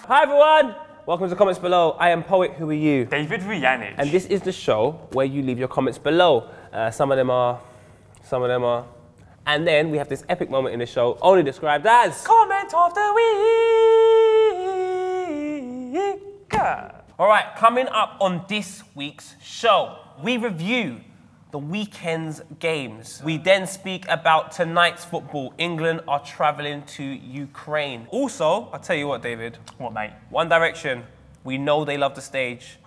Hi everyone! Welcome to the comments below. I am Poet, who are you? David Vujanic. And this is the show where you leave your comments below. Some of them are. And then we have this epic moment in the show, only described as... Comment of the week! All right, coming up on this week's show, we review the weekend's games. We then speak about tonight's football. England are traveling to Ukraine. Also, I'll tell you what, David. What, mate? One Direction, we know they love the stage.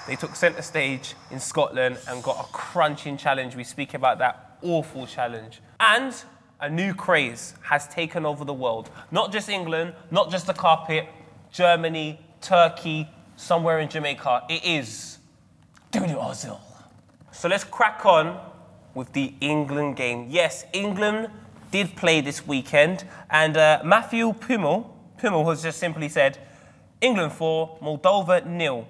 They took centre stage in Scotland and got a crunching challenge. We speak about that awful challenge. And a new craze has taken over the world. Not just England, not just the carpet, Germany, Turkey, somewhere in Jamaica. It is Dodi Ozil. So let's crack on with the England game. Yes, England did play this weekend, and Matthew Pummel has just simply said, England 4, Moldova 0.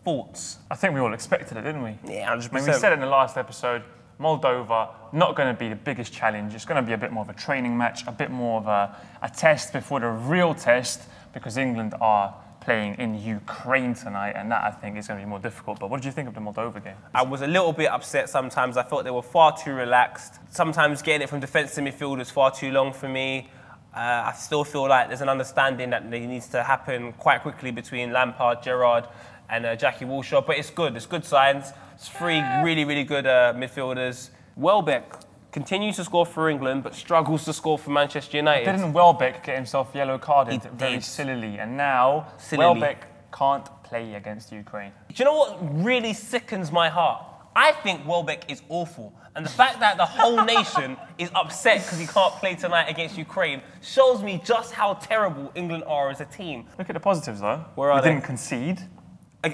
Thoughts? I think we all expected it, didn't we? Yeah, 100%. I mean, we said in the last episode, Moldova, not going to be the biggest challenge. It's going to be a bit more of a training match, a bit more of a test before the real test, because England are playing in Ukraine tonight, and that, I think, is going to be more difficult. But what did you think of the Moldova game? I was a little bit upset sometimes. I thought they were far too relaxed. Sometimes getting it from defence to midfield was far too long for me. I still feel like there's an understanding that needs to happen quite quickly between Lampard, Gerrard, and Jackie Wilshere. But it's good. It's good signs. It's three really, really good midfielders. Welbeck continues to score for England, but struggles to score for Manchester United. Didn't Welbeck get himself yellow carded very sillily? And now Welbeck can't play against Ukraine. Do you know what really sickens my heart? I think Welbeck is awful. And the fact that the whole nation is upset because he can't play tonight against Ukraine shows me just how terrible England are as a team. Look at the positives, though. Where are they? they? Didn't concede.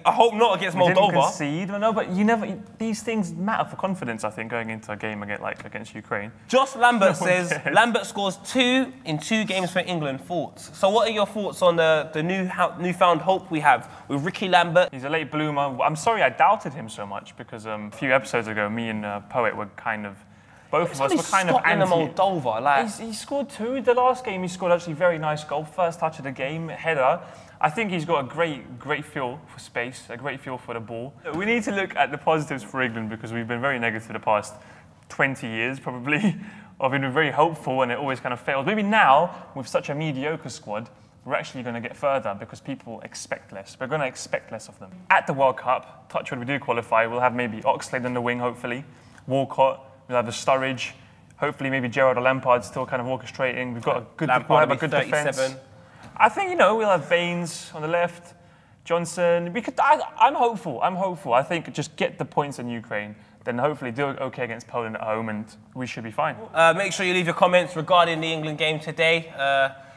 I hope not against Moldova. Didn't concede. Well, no, but you never. These things matter for confidence, I think, going into a game against Ukraine. Josh Lambert says Lambert scores 2 in 2 games for England. Thoughts? So, what are your thoughts on the newfound hope we have with Ricky Lambert? He's a late bloomer. I'm sorry I doubted him so much because a few episodes ago, me and Poet were kind of. Both of us were kind of anti. Moldova, like he scored 2. The last game he scored actually very nice goal. First touch of the game, header. I think he's got a great feel for space, a great feel for the ball. We need to look at the positives for England because we've been very negative the past 20 years probably. Of been very hopeful and it always kind of fails. Maybe now, with such a mediocre squad, we're actually going to get further because people expect less. We're going to expect less of them. At the World Cup, touch wood, we do qualify. We'll have maybe Oxlade on the wing, hopefully. Walcott. We'll have the Sturridge. Hopefully, maybe Gerrard or Lampard still kind of orchestrating. We've got a good, we'll have a good defence. I think, we'll have Baines on the left, Johnson. I'm hopeful. I think just get the points in Ukraine, then hopefully do okay against Poland at home, and we should be fine. Make sure you leave your comments regarding the England game today.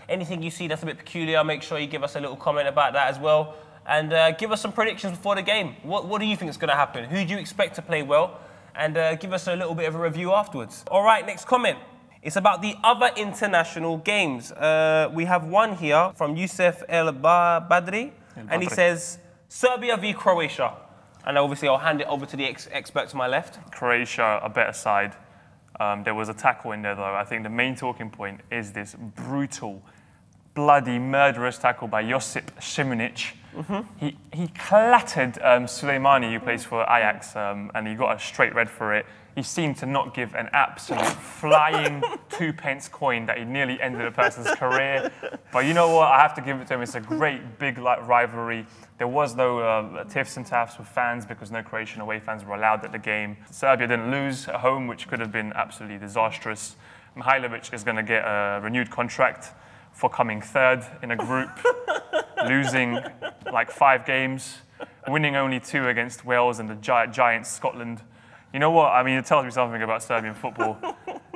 Anything you see that's a bit peculiar, make sure you give us a little comment about that as well. And give us some predictions before the game. What do you think is going to happen? Who do you expect to play well? And give us a little bit of a review afterwards. All right, next comment. It's about the other international games. We have one here from Youssef El Badri, and he says, Serbia v Croatia. And obviously I'll hand it over to the expert to my left. Croatia, a better side. There was a tackle in there though. I think the main talking point is this brutal, bloody, murderous tackle by Josip Šimunić. He clattered Soleimani, who plays for Ajax, and he got a straight red for it. He seemed to not give an absolute flying 2-pence coin that he nearly ended a person's career. But you know what? I have to give it to him. It's a great big rivalry. There was no tiffs and taffs with fans because no Croatian away fans were allowed at the game. Serbia didn't lose at home, which could have been absolutely disastrous. Mihailovic is going to get a renewed contract for coming 3rd in a group, losing like 5 games, winning only 2 against Wales and the giant Scotland. You know what? I mean, it tells me something about Serbian football.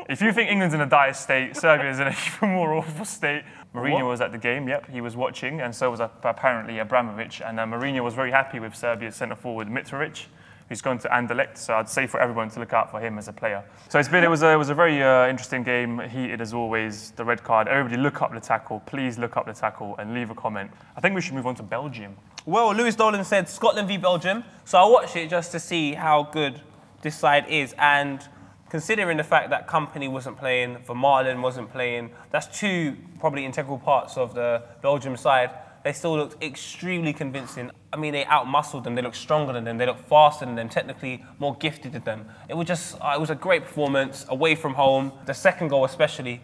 If you think England's in a dire state, Serbia is in an even more awful state. Mourinho was at the game, yep, he was watching, and so was apparently Abramovich. And Mourinho was very happy with Serbia's centre-forward Mitrovic, who's going to Anderlecht, so I'd say for everyone to look out for him as a player. So it was a very interesting game, heated as always, the red card. Everybody look up the tackle, please look up the tackle and leave a comment. I think we should move on to Belgium. Well, Lewis Dolan said Scotland v Belgium, so I watched it just to see how good this side is, and considering the fact that Kompany wasn't playing, Vermaelen wasn't playing, that's 2 probably integral parts of the Belgium side. they still looked extremely convincing. I mean, they out-muscled them, they looked stronger than them, they looked faster than them, technically more gifted than them. It was just, it was a great performance, away from home. The second goal especially,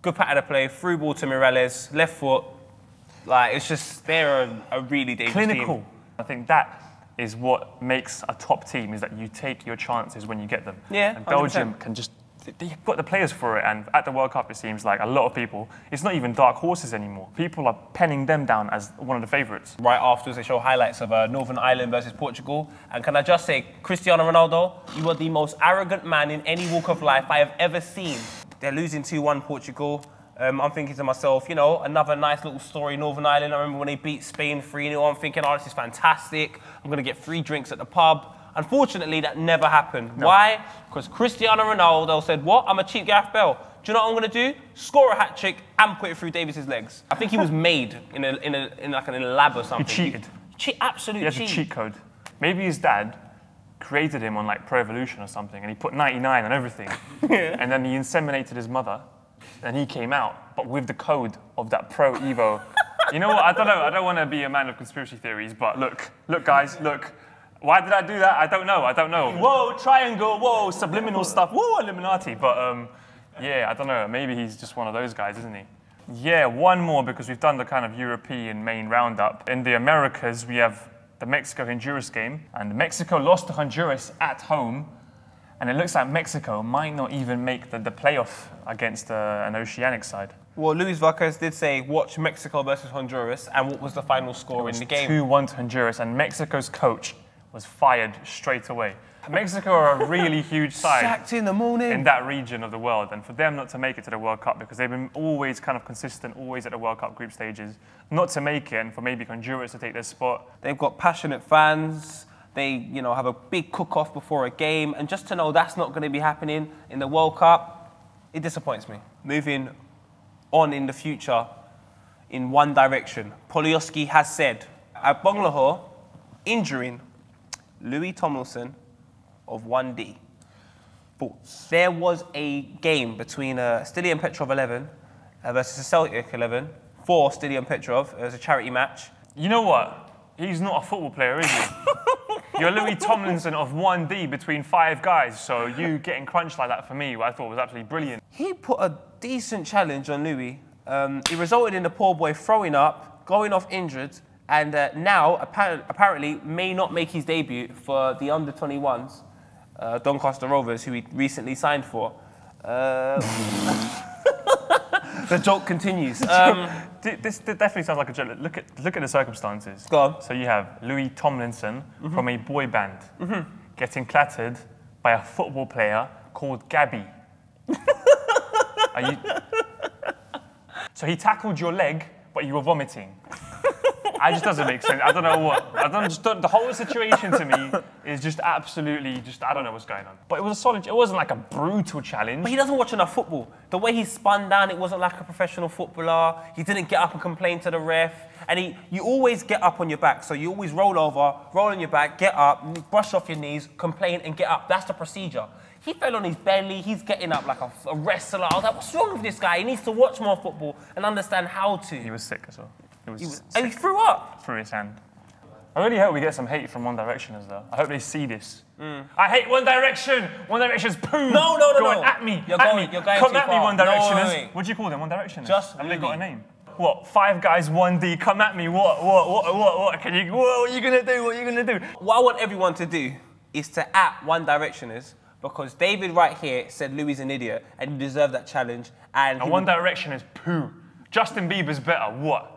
good pattern of play, through ball to Morales, left foot. Like, it's just, they're a really dangerous Clinical. team. I think that is what makes a top team, is that you take your chances when you get them. Yeah, and Belgium 100%. can just, they've got the players for it, and at the World Cup it seems like a lot of people, it's not even dark horses anymore. People are penning them down as one of the favourites. Right afterwards, they show highlights of Northern Ireland versus Portugal. And can I just say, Cristiano Ronaldo, you are the most arrogant man in any walk of life I have ever seen. They're losing 2-1 Portugal. I'm thinking to myself, you know, another nice little story, Northern Ireland. I remember when they beat Spain 3-0, I'm thinking, oh, this is fantastic. I'm going to get free drinks at the pub. Unfortunately, that never happened. No. Why? Because Cristiano Ronaldo said, what? I'm a cheap Gareth Bale. Do you know what I'm going to do? Score a hat-trick and put it through Davies' legs. I think he was made in like a lab or something. He cheated. Absolutely cheated. He has a cheat code. Maybe his dad created him on like Pro Evolution or something, and he put 99 on everything. Yeah. And then he inseminated his mother. And he came out, but with the code of that Pro Evo. You know what? I don't know. I don't want to be a man of conspiracy theories, but look, guys, look. Why did I do that? I don't know. Whoa, triangle. Whoa, subliminal stuff. Whoa, Illuminati. But yeah, I don't know. Maybe he's just one of those guys, isn't he? Yeah, one more, because we've done the kind of European main roundup. In the Americas, we have the Mexico-Honduras game, and Mexico lost to Honduras at home. And it looks like Mexico might not even make the playoff against an Oceanic side. Well, Luis Vázquez did say, watch Mexico versus Honduras, and what was the final score in the game? 2-1 to Honduras, and Mexico's coach was fired straight away. Mexico are a really huge side. Sacked in the morning. In that region of the world, and for them not to make it to the World Cup, because they've been always kind of consistent, always at the World Cup group stages, not to make it, and for maybe Honduras to take their spot. They've got passionate fans. They, you know, have a big cook-off before a game, and just to know that's not going to be happening in the World Cup, it disappoints me. Moving on in the future, in one direction, Polioski has said at Bangalore, injuring Louis Tomlinson of 1D. Thoughts? There was a game between Stilian Petrov 11 versus Celtic 11 for Stilian Petrov. It was a charity match. You know what? He's not a football player, is he? You're Louis Tomlinson of 1D between 5 guys, so you getting crunched like that for me, I thought was absolutely brilliant. He put a decent challenge on Louis. It resulted in the poor boy throwing up, going off injured, and now apparently may not make his debut for the under-21s, Doncaster Rovers, who he recently signed for. The joke continues. This definitely sounds like a joke. Look at the circumstances. Go on. So you have Louis Tomlinson from a boy band getting clattered by a football player called Gabby. So he tackled your leg, but you were vomiting. It just doesn't make sense. I don't know what. The whole situation to me is just absolutely I don't know what's going on. But it was a solid. It wasn't like a brutal challenge. But he doesn't watch enough football. The way he spun down, it wasn't like a professional footballer. He didn't get up and complain to the ref. And you always get up on your back. So you always roll over, roll on your back, get up, brush off your knees, complain and get up. That's the procedure. He fell on his belly. He's getting up like a wrestler. I was like, what's wrong with this guy? He needs to watch more football and understand how to. He was sick as well. And he threw up. Through his hand. I really hope we get some hate from One Directioners, though. I hope they see this. I hate One Direction! One Direction's poo! No. Going at me! You're going Come too at me, far. One Directioners! No, wait. What do you call them, One Directioners? Just Have they got a Louis. name? What? 5 guys, 1D, come at me, what? What are you gonna do? What are you gonna do? What I want everyone to do is to at One Directioners, because David right here said Louis is an idiot and he deserved that challenge. And One Direction is poo. Justin Bieber's better, what?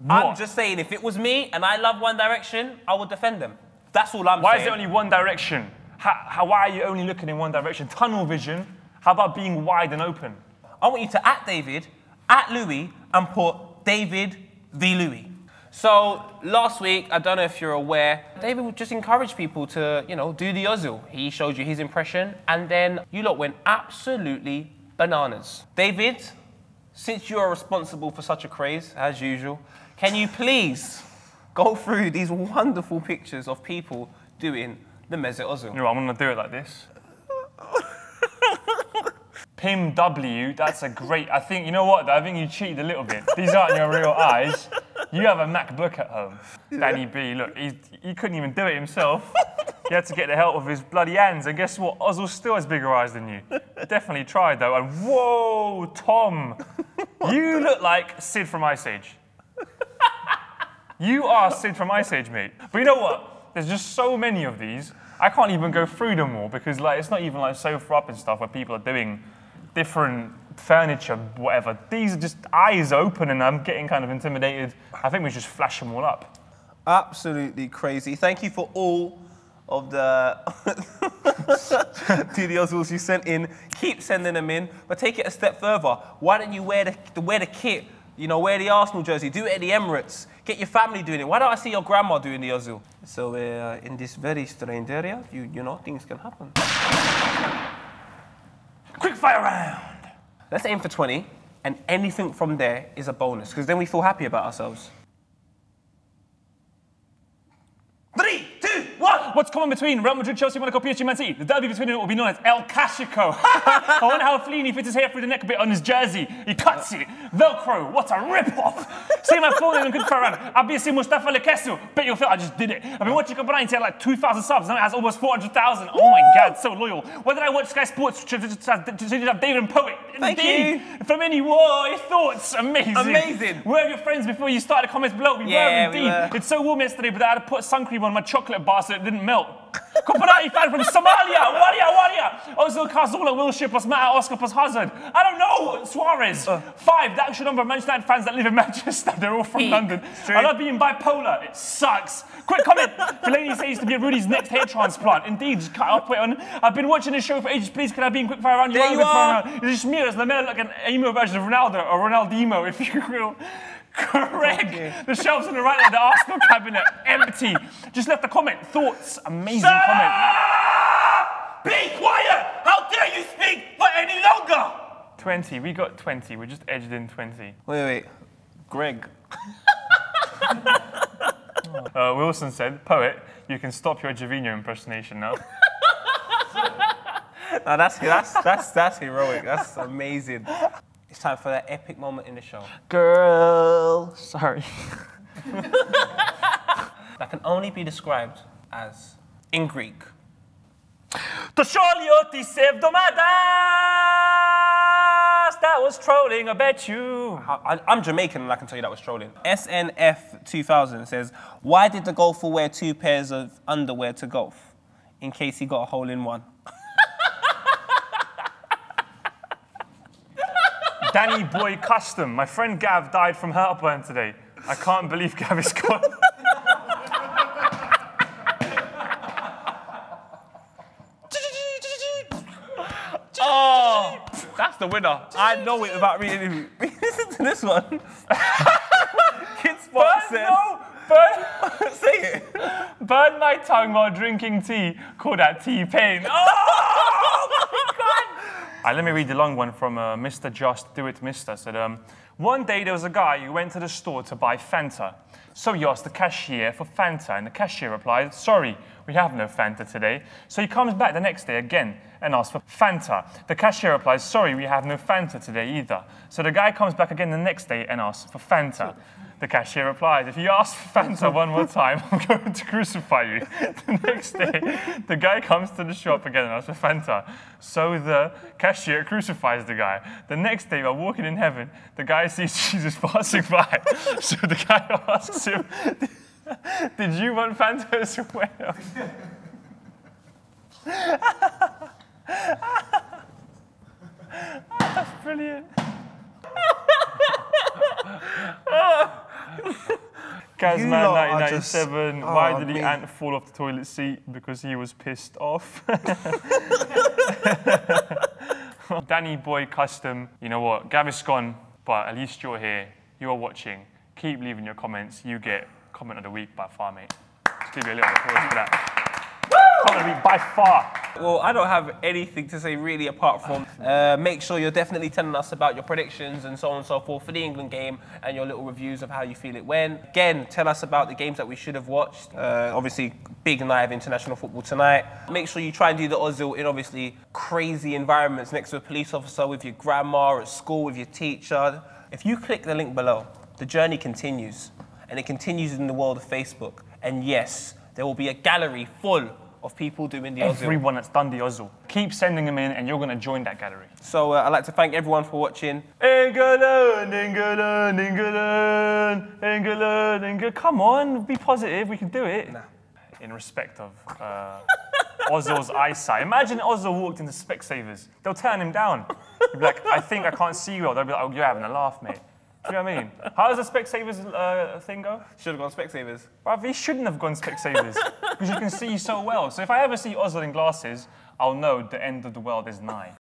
I'm just saying, if it was me and I love One Direction, I would defend them. That's all I'm saying. Why is it only one direction? Why are you only looking in one direction? Tunnel vision. How about being wide and open? I want you to at David, at Louis, and put David v Louis. So last week, I don't know if you're aware, David would just encourage people to, you know, do the Ozil. He showed you his impression, and then you lot went absolutely bananas. David, since you are responsible for such a craze, as usual, can you please go through these wonderful pictures of people doing the Mesut Ozil? You know, I'm gonna do it like this. Pim W, that's a great, I think, you know what, I think you cheated a little bit. These aren't your real eyes. You have a MacBook at home. Danny B, look, he couldn't even do it himself. He had to get the help of his bloody hands. And guess what? Ozil still has bigger eyes than you. Definitely tried, though. And whoa, Tom, you look like Sid from Ice Age. You are Sid from Ice Age, mate. But you know what? There's just so many of these. I can't even go through them all because like it's not even like sofa up and stuff where people are doing different furniture, whatever. These are just eyes open and I'm getting kind of intimidated. I think we should just flash them all up. Absolutely crazy. Thank you for all of the Ozils you sent in. Keep sending them in, but take it a step further. Why don't you wear the kit? You know, wear the Arsenal jersey, do it at the Emirates. Get your family doing it. Why don't I see your grandma doing the Ozil? So in this very strange area, you know, things can happen. Quick fire round. Let's aim for 20, and anything from there is a bonus, because then we feel happy about ourselves. 3, 2, 1. What's common between Real Madrid, Chelsea, Monaco, PSG, Man City? The derby between them will be known as El Clasico. I wonder how Fellini fits his hair through the neck bit on his jersey. He cuts it. Velcro. What a rip-off. See my phone and quick fire round. I've been seeing Mustafa Lekesu. Bet you'll feel I just did it. I've been watching Cabrera to like 2,000 subs. Now it has almost 400,000. Oh my God, so loyal. Whether I watch Sky Sports to have David and Poet. Thank you. From any war, thoughts. Amazing. Amazing. Were your friends before you started the comments below? We were indeed. It's so warm yesterday, but I had to put sun cream on my chocolate bar so it didn't melt. Kopenhagen fan from Somalia, Waria. Ozil, Cazorla, Wilshere plus Matt, Oscar plus Hazard. I don't know, Suarez. 5, the actual number of Manchester United fans that live in Manchester. They're all from London. I love being bipolar. It sucks. Quick comment. Fellaini says to be Rudy's next hair transplant. Indeed, just cut off. I've been watching this show for ages. Please, can I be in quick fire round? There you are. It's just me as Lamela, like an emo version of Ronaldo or Ronaldinho, if you will. Correct. The shelves on the right of the Arsenal cabinet, empty. Just left a comment. Thoughts. Amazing comment. Be quiet! How dare you speak for any longer? 20. We got 20. We just edged in 20. Wait. Greg. Wilson said, Poet, you can stop your Gervinho impersonation now. No, that's heroic. That's amazing. It's time for that epic moment in the show. Girl. Sorry. That can only be described as, in Greek. To Sholioti Sevdomadas! That was trolling, I bet you. I'm Jamaican and I can tell you that was trolling. SNF2000 says, why did the golfer wear 2 pairs of underwear to golf? In case he got a hole in one. Danny Boy Custom. My friend Gav died from heartburn today. I can't believe Gav is gone. Oh, that's the winner. I know it without reading it. Listen to this one. Kid Spot said... Say it. Burn my tongue while drinking tea. Call that T-Pain. Oh my God! Let me read the long one from Mr. Just Do It Mister. Said, one day there was a guy who went to the store to buy Fanta. So he asked the cashier for Fanta, and the cashier replied, sorry, we have no Fanta today. So he comes back the next day again and asks for Fanta. The cashier replies, sorry, we have no Fanta today either. So the guy comes back again the next day and asks for Fanta. The cashier replies, if you ask for Fanta one more time, I'm going to crucify you. The next day, the guy comes to the shop again and asks for Fanta. So the cashier crucifies the guy. The next day, while walking in heaven, the guy sees Jesus passing by. So the guy asks him, did you want Fanta as well? That's brilliant. Kazman 1997, why did the ant fall off the toilet seat? Because he was pissed off. Danny Boy Custom, you know what, Gav is gone, but at least you're here, you're watching. Keep leaving your comments, you get comment of the week by far, mate. Just give you a little applause for that. Comment of the week by far. Well, I don't have anything to say really apart from make sure you're definitely telling us about your predictions and so on and so forth for the England game and your little reviews of how you feel it went. Again, tell us about the games that we should have watched. Obviously, big night of international football tonight. Make sure you try and do the Ozil in obviously crazy environments next to a police officer, with your grandma, at school, with your teacher. If you click the link below, the journey continues. and it continues in the world of Facebook. And yes, there will be a gallery full of people doing the Ozil. Everyone that's done the Ozil. Keep sending them in and you're going to join that gallery. So I'd like to thank everyone for watching. England, England, England, England, England. Come on, be positive, we can do it. Nah. In respect of Ozil's eyesight. Imagine Ozil walked into Specsavers. They'll turn him down. He'll be like, I think I can't see well. They'll be like, oh, you're having a laugh, mate. Do you know what I mean? How does the Specsavers thing go? Should have gone Specsavers. Bruv, he shouldn't have gone Specsavers because you can see so well. So if I ever see Ozil in glasses, I'll know the end of the world is nigh.